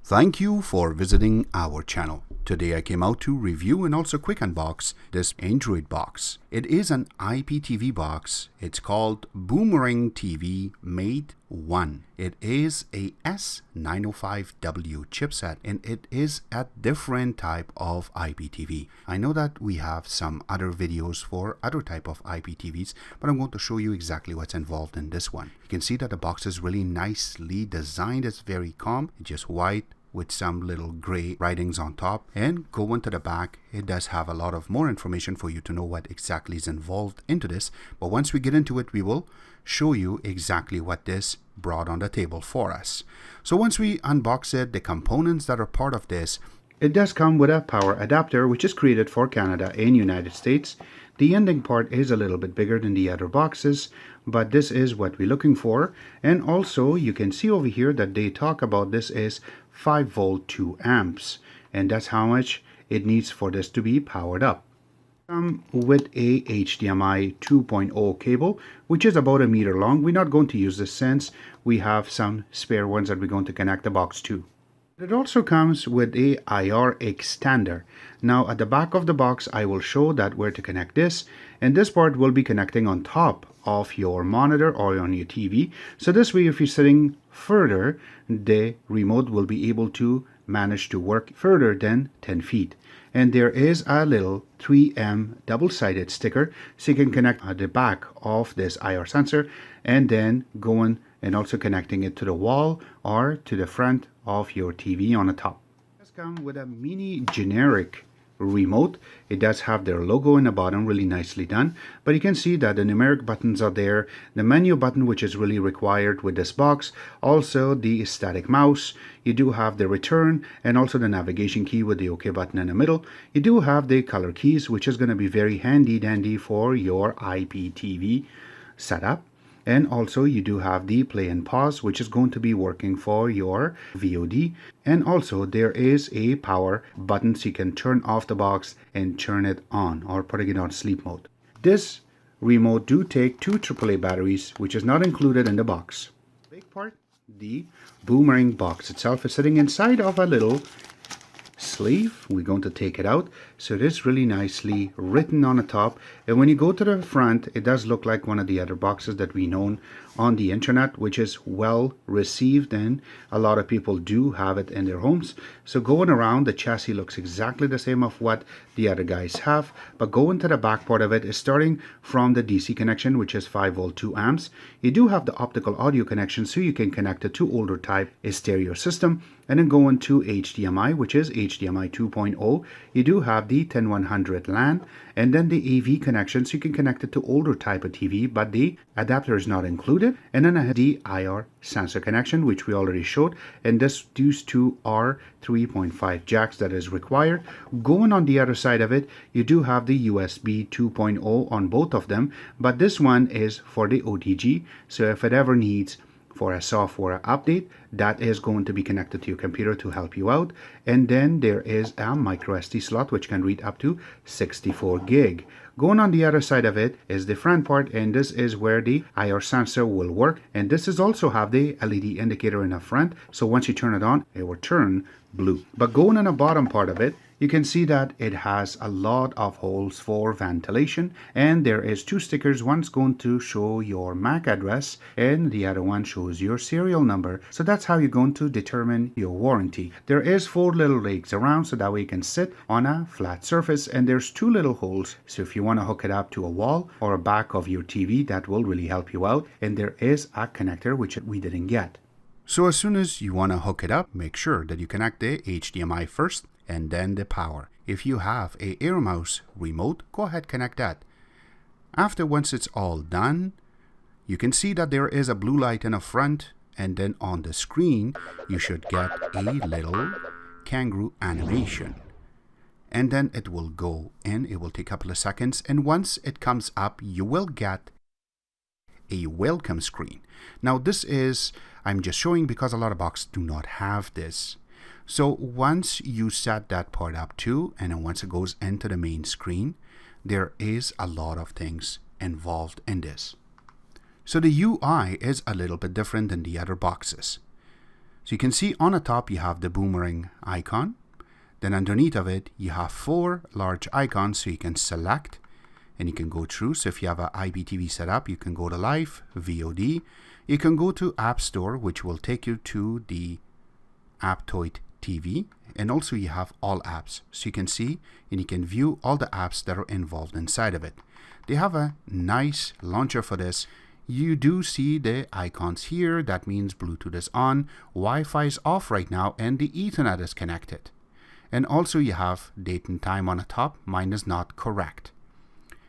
Thank you for visiting our channel. Today I came out to review and also quick unbox this Android box. It is an IPTV box. It's called Boomerang TV Mate 1. It is a S905W chipset and it is a different type of IPTV. I know that we have some other videos for other type of IPTVs, but I'm going to show you exactly what's involved in this one. You can see that the box is really nicely designed. It's very calm. It's just white with some little gray writings on top, and going to the back, it does have a lot of more information for you to know what exactly is involved into this. But once we get into it, we will show you exactly what this brought on the table for us. So once we unbox it, the components that are part of this, it does come with a power adapter which is created for Canada and United States. The ending part is a little bit bigger than the other boxes, but this is what we're looking for. And also you can see over here that they talk about this is 5 volt 2 amps, and that's how much it needs for this to be powered up. With a HDMI 2.0 cable, which is about 1 meter long. We're not going to use this since we have some spare ones that we're going to connect the box to. It also comes with a IR extender. Now at the back of the box I will show that where to connect this, and this part will be connecting on top of your monitor or on your TV. So this way if you're sitting further, the remote will be able to manage to work further than 10 feet. And there is a little 3M double-sided sticker so you can connect at the back of this IR sensor and then going and also connecting it to the wall or to the front of your TV on the top. It does come with a mini generic remote. It does have their logo in the bottom, really nicely done, but you can see that the numeric buttons are there, the menu button which is really required with this box, also the static mouse. You do have the return and also the navigation key with the OK button in the middle. You do have the color keys, which is going to be very handy dandy for your IPTV setup. And also you do have the play and pause, which is going to be working for your VOD. And also there is a power button so you can turn off the box and turn it on or putting it on sleep mode. This remote do take 2 AAA batteries, which is not included in the box. Big part, the Boomerang box itself is sitting inside of a little sleeve. We're going to take it out, so it is really nicely written on the top, and when you go to the front it does look like one of the other boxes that we know on the internet, which is well received and a lot of people do have it in their homes. So going around, the chassis looks exactly the same of what the other guys have, but going to the back part of it is starting from the DC connection, which is 5 volt 2 amps. You do have the optical audio connection so you can connect it to older type stereo system, and then going to HDMI, which is HDMI 2.0. You do have the 10100 LAN, and then the AV connection so you can connect it to older type of TV, but the adapter is not included. And then I have the IR sensor connection, which we already showed, and these two are 3.5 jacks that is required. Going on the other side of it, you do have the USB 2.0 on both of them, but this one is for the OTG, so if it ever needs for a software update, that is going to be connected to your computer to help you out. And then there is a micro SD slot which can read up to 64 gig. Going on the other side of it is the front part, and this is where the IR sensor will work, and this is also have the LED indicator in the front, so once you turn it on it will turn blue. But going on the bottom part of it, you can see that it has a lot of holes for ventilation, and there is 2 stickers. One's going to show your MAC address and the other one shows your serial number. So that's how you're going to determine your warranty. There is 4 little legs around so that way you can sit on a flat surface, and there's 2 little holes, so if you want to hook it up to a wall or a back of your TV, that will really help you out. And there is a connector which we didn't get. So as soon as you want to hook it up, make sure that you connect the HDMI first and then the power. If you have a Air Mouse remote, go ahead, connect that. After, once it's all done, you can see that there is a blue light in the front, and then on the screen you should get a little kangaroo animation, and then it will go in. It will take a couple of seconds, and once it comes up you will get a welcome screen. Now this is, I'm just showing because a lot of boxes do not have this. So once you set that part up too, and then once it goes into the main screen, there is a lot of things involved in this. So the UI is a little bit different than the other boxes. So you can see on the top you have the Boomerang icon. Then underneath of it you have 4 large icons, so you can select and you can go through. So if you have an IPTV set up, you can go to Live, VOD. You can go to App Store, which will take you to the Aptoid TV. And also you have all apps. So you can see and you can view all the apps that are involved inside of it. They have a nice launcher for this. You do see the icons here. That means Bluetooth is on, Wi-Fi is off right now, and the Ethernet is connected. And also you have date and time on the top. Mine is not correct.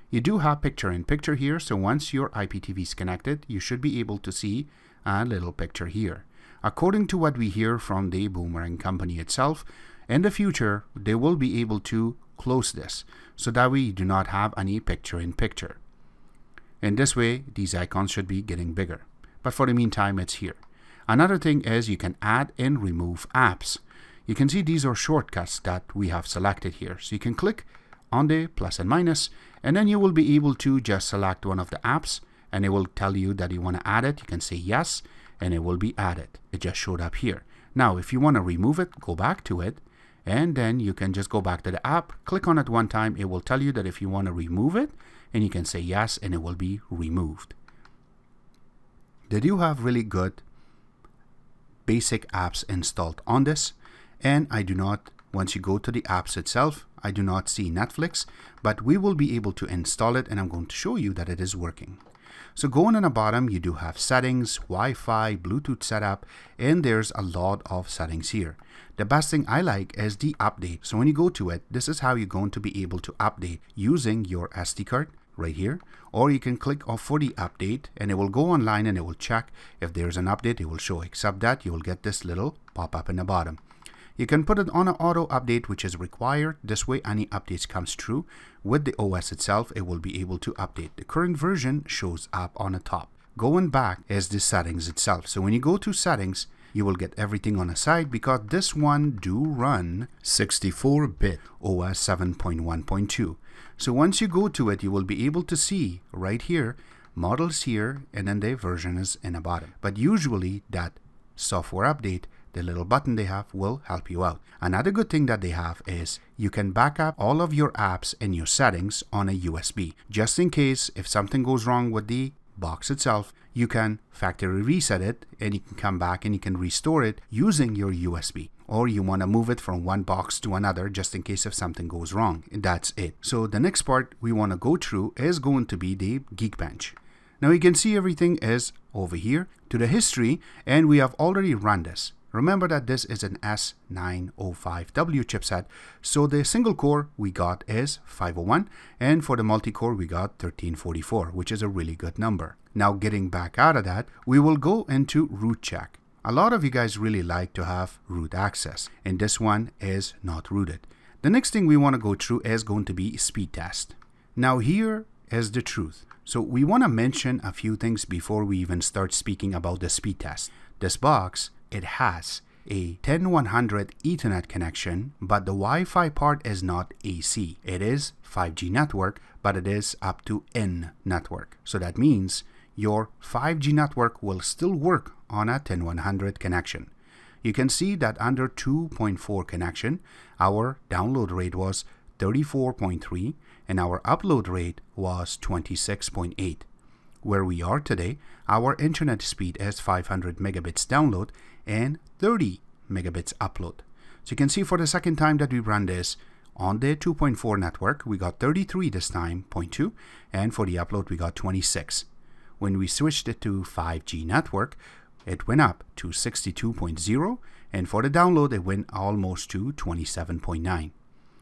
You do have picture-in-picture here, so once your IPTV is connected, you should be able to see a little picture here. According to what we hear from the Boomerang company itself, in the future, they will be able to close this, so that way you do not have any picture-in-picture. In this way, these icons should be getting bigger. But for the meantime, it's here. Another thing is you can add and remove apps. You can see these are shortcuts that we have selected here. So you can click on the plus and minus, and then you will be able to just select one of the apps and it will tell you that you want to add it. You can say yes and it will be added. It just showed up here. Now if you want to remove it, go back to it, and then you can just go back to the app, click on it one time. It will tell you that if you want to remove it, and you can say yes and it will be removed. They do have really good basic apps installed on this, and I do not, once you go to the apps itself, I do not see Netflix, but we will be able to install it and I'm going to show you that it is working. So going on the bottom, you do have settings, Wi-Fi, Bluetooth setup, and there's a lot of settings here. The best thing I like is the update. So when you go to it, this is how you're going to be able to update using your SD card right here, or you can click off for the update and it will go online and it will check if there's an update. It will show, except that you will get this little pop-up in the bottom. You can put it on an auto update, which is required. This way any updates comes through with the OS itself, it will be able to update. The current version shows up on the top. Going back is the settings itself. So when you go to settings, you will get everything on the side, because this one do run 64-bit OS 7.1.2. So once you go to it, you will be able to see right here, models here, and then the version is in the bottom. But usually that software update, the little button they have, will help you out. Another good thing that they have is you can back up all of your apps and your settings on a USB. Just in case if something goes wrong with the box itself, you can factory reset it and you can come back and you can restore it using your USB. Or you want to move it from one box to another just in case if something goes wrong. That's it. So the next part we want to go through is going to be the Geekbench. Now you can see everything is over here to the history, and we have already run this. Remember that this is an S905W chipset, so the single core we got is 501, and for the multi-core we got 1344, which is a really good number. Now getting back out of that, we will go into root check. A lot of you guys really like to have root access, and this one is not rooted. The next thing we want to go through is going to be speed test. Now here is the truth. So we want to mention a few things before we even start speaking about the speed test. This box, it has a 10100 Ethernet connection, but the Wi-Fi part is not AC. It is 5G network, but it is up to N network. So that means your 5G network will still work on a 10100 connection. You can see that under 2.4 connection, our download rate was 34.3 and our upload rate was 26.8. Where we are today, our internet speed is 500 megabits download and 30 megabits upload. So you can see for the second time that we run this on the 2.4 network, we got 33 this time, 0.2, and for the upload we got 26. When we switched it to 5G network, it went up to 62.0, and for the download it went almost to 27.9.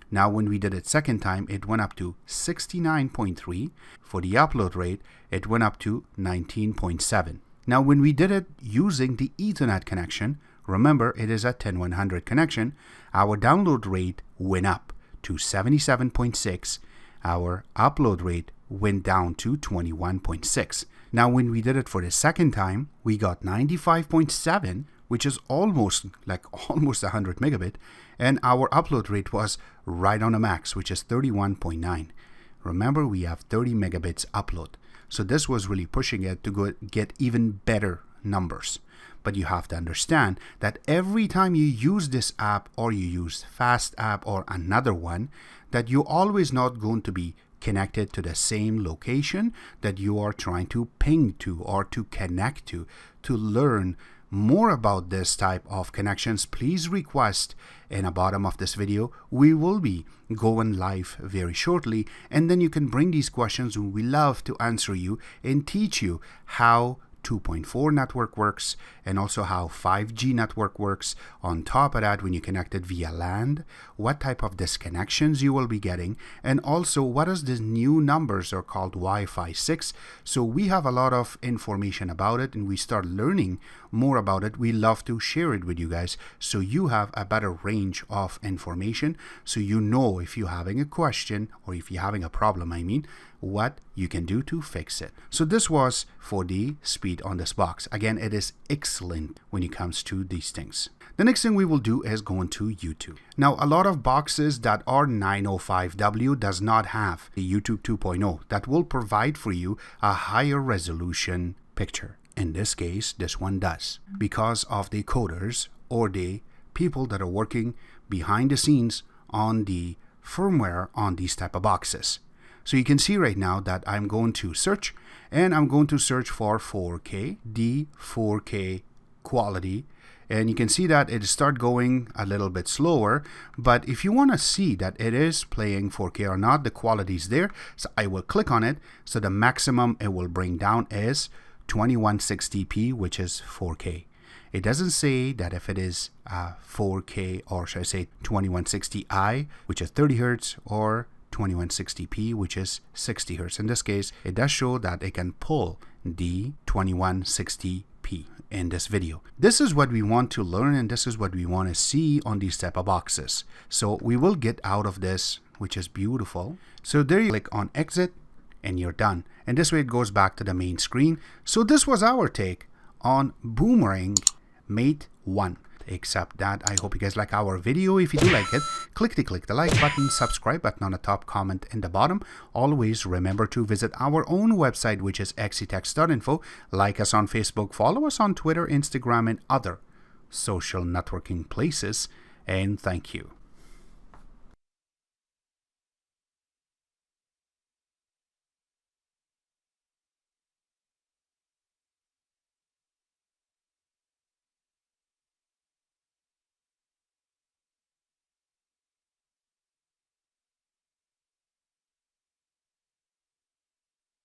Now when we did it second time, it went up to 69.3. For the upload rate, it went up to 19.7. Now when we did it using the Ethernet connection, remember it is a 10100 connection, our download rate went up to 77.6. Our upload rate went down to 21.6. Now when we did it for the second time, we got 95.7, which is almost 100 megabit, and our upload rate was right on the max, which is 31.9. Remember, we have 30 megabits upload. So this was really pushing it to get even better numbers. But you have to understand that every time you use this app or you use Fast app or another one, that you're always not going to be connected to the same location that you are trying to ping to or to connect to. To learn more about this type of connections, please request in the bottom of this video. We will be going live very shortly, and then you can bring these questions and we love to answer you and teach you how 2.4 network works and also how 5G network works. On top of that, when you connect it via LAN, what type of disconnections you will be getting, and also what is these new numbers are called Wi-Fi 6. So we have a lot of information about it and we start learning more about it. We love to share it with you guys so you have a better range of information, so you know if you're having a question or if you're having a problem, what you can do to fix it. So this was for the speed on this box. Again, it is excellent when it comes to these things. The next thing we will do is go into YouTube. Now, a lot of boxes that are 905W does not have the YouTube 2.0 that will provide for you a higher resolution picture. In this case, this one does, because of the coders or the people that are working behind the scenes on the firmware on these type of boxes. So you can see right now that I'm going to search, and I'm going to search for 4K, the 4K quality, and you can see that it start going a little bit slower. But if you want to see that it is playing 4K or not, the quality is there. So I will click on it. So the maximum it will bring down is 2160p, which is 4K. It doesn't say that if it is 4K, or should I say 2160i, which is 30 Hertz, or 2160p, which is 60 Hertz. In this case, it does show that it can pull the 2160p in this video. This is what we want to learn, and this is what we want to see on these type of boxes. So we will get out of this, which is beautiful. So there you click on exit and you're done. And this way it goes back to the main screen. So this was our take on Boomerang Mate 1. Except that, I hope you guys like our video. If you do like it, click the like button, subscribe button on the top, comment in the bottom. Always remember to visit our own website, which is xctech.info. Like us on Facebook, follow us on Twitter, Instagram, and other social networking places. And thank you.